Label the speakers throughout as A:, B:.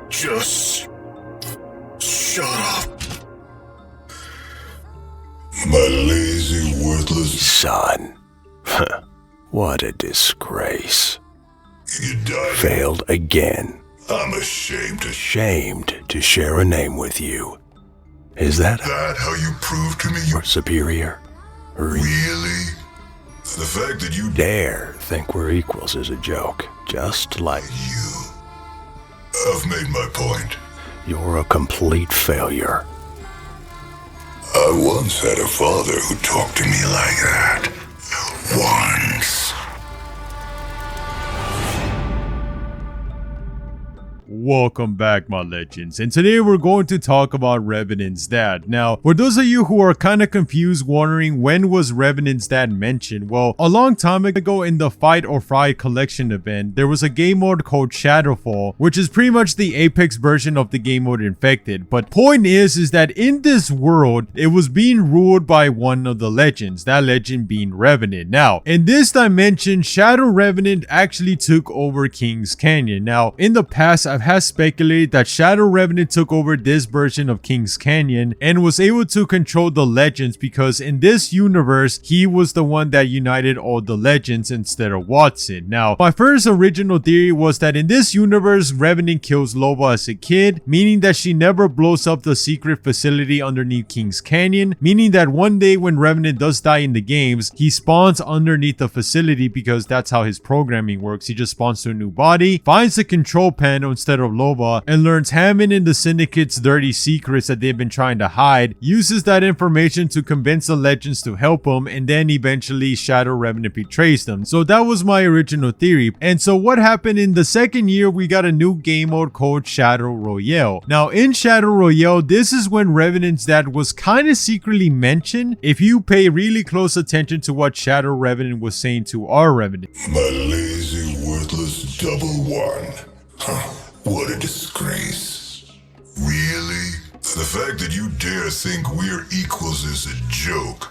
A: Just shut up. My lazy, worthless
B: Son, what a disgrace.
A: You died.
B: Failed again.
A: I'm ashamed to
B: Shamed to share a name with you. Is that
A: that how you prove to me
B: our superior?
A: really? The fact that you
B: Dare think we're equals is a joke. Just like
A: you. I've made my point.
B: you're a complete failure.
A: I once had a father who talked to me like that. Once.
C: Welcome back, my legends, and today we're going to talk about Revenant's dad. Now, for those of you who are kind of confused wondering when was Revenant's dad mentioned, well, a long time ago in the Fight or Fry collection event, there was a game mode called Titanfall, which is pretty much the Apex version of the game mode Infected. But point is that in this world, it was being ruled by one of the legends, that legend being Revenant. Now, in this dimension, Shadow Revenant actually took over King's Canyon. Now, in the past, I've had speculated that Shadow Revenant took over this version of King's Canyon and was able to control the legends because in this universe, he was the one that united all the legends instead of Watson. Now, my first original theory was that in this universe, Revenant kills Loba as a kid, meaning that she never blows up the secret facility underneath King's Canyon, meaning that one day when Revenant does die in the games, he spawns underneath the facility because that's how his programming works. He just spawns to a new body, finds the control panel instead of Loba, and learns Hammond and the Syndicate's dirty secrets that they've been trying to hide, uses that information to convince the legends to help him, and then eventually Shadow Revenant betrays them. So that was my original theory. And so what happened in the second year, we got a new game mode called Shadow Royale. Now in Shadow Royale, this is when Revenant's dad was kind of secretly mentioned if you pay really close attention to what Shadow Revenant was saying to our Revenant.
A: My lazy, worthless double one. Huh. What a disgrace. Really? The fact that you dare think we're equals is a joke.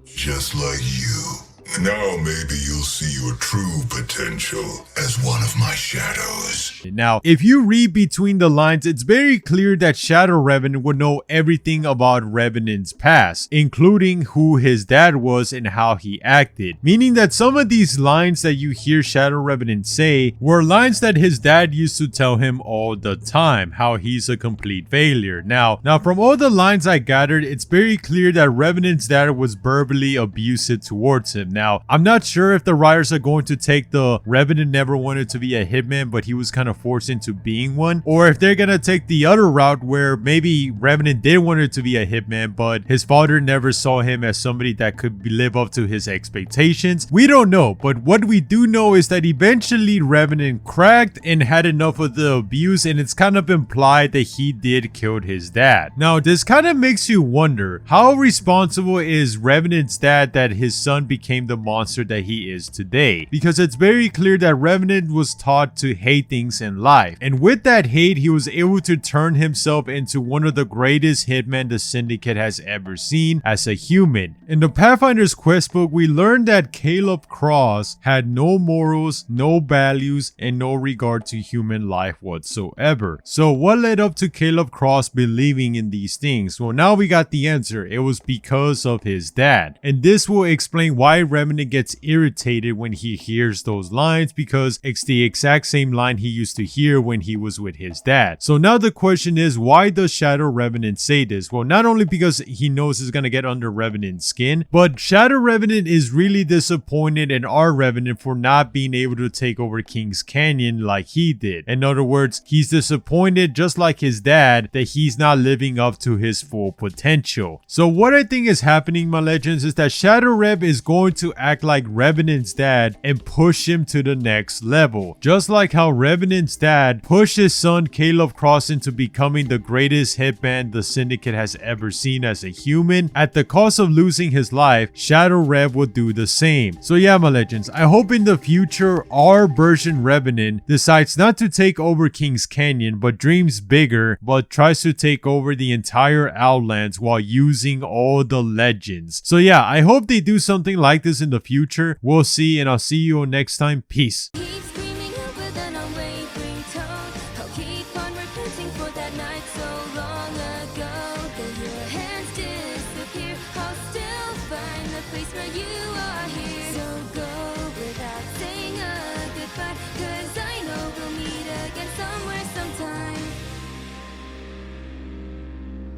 A: Just like you. Now maybe you'll see your true potential as one of my shadows.
C: Now, if you read between the lines, it's very clear that Shadow Revenant would know everything about Revenant's past, including who his dad was and how he acted. Meaning that some of these lines that you hear Shadow Revenant say were lines that his dad used to tell him all the time, how he's a complete failure. Now from all the lines I gathered, it's very clear that Revenant's dad was verbally abusive towards him. Now, I'm not sure if the writers are going to take the Revenant never wanted to be a hitman, but he was kind of forced into being one, or if they're gonna take the other route where maybe Revenant did want to be a hitman, but his father never saw him as somebody that could live up to his expectations. We don't know, but what we do know is that eventually Revenant cracked and had enough of the abuse, and it's kind of implied that he did kill his dad. Now, this kind of makes you wonder, how responsible is Revenant's dad that his son became the monster that he is today? Because it's very clear that Revenant was taught to hate things in life, and with that hate he was able to turn himself into one of the greatest hitmen the Syndicate has ever seen as a human. In the Pathfinder's quest book, we learned that Kaleb Cross had no morals, no values, and no regard to human life whatsoever. So what led up to Kaleb Cross believing in these things? Well, now we got the answer. It was because of his dad, and this will explain why Revenant gets irritated when he hears those lines, because it's the exact same line he used to hear when he was with his dad. So now the question is, why does Shadow Revenant say this? Well, not only because he knows it's gonna get under Revenant's skin, but Shadow Revenant is really disappointed in our Revenant for not being able to take over King's Canyon like he did. In other words, he's disappointed, just like his dad, that he's not living up to his full potential. So what I think is happening, my legends, is that Shadow Rev is going to act like Revenant's dad and push him to the next level. Just like how Revenant's dad pushed his son Kaleb Cross into becoming the greatest hitman the Syndicate has ever seen as a human, at the cost of losing his life, Shadow Rev will do the same. So yeah, my legends, I hope in the future our version Revenant decides not to take over King's Canyon, but dreams bigger, but tries to take over the entire Outlands while using all the legends. So yeah, I hope they do something like this in the future. We'll see, and I'll see you next time. Peace.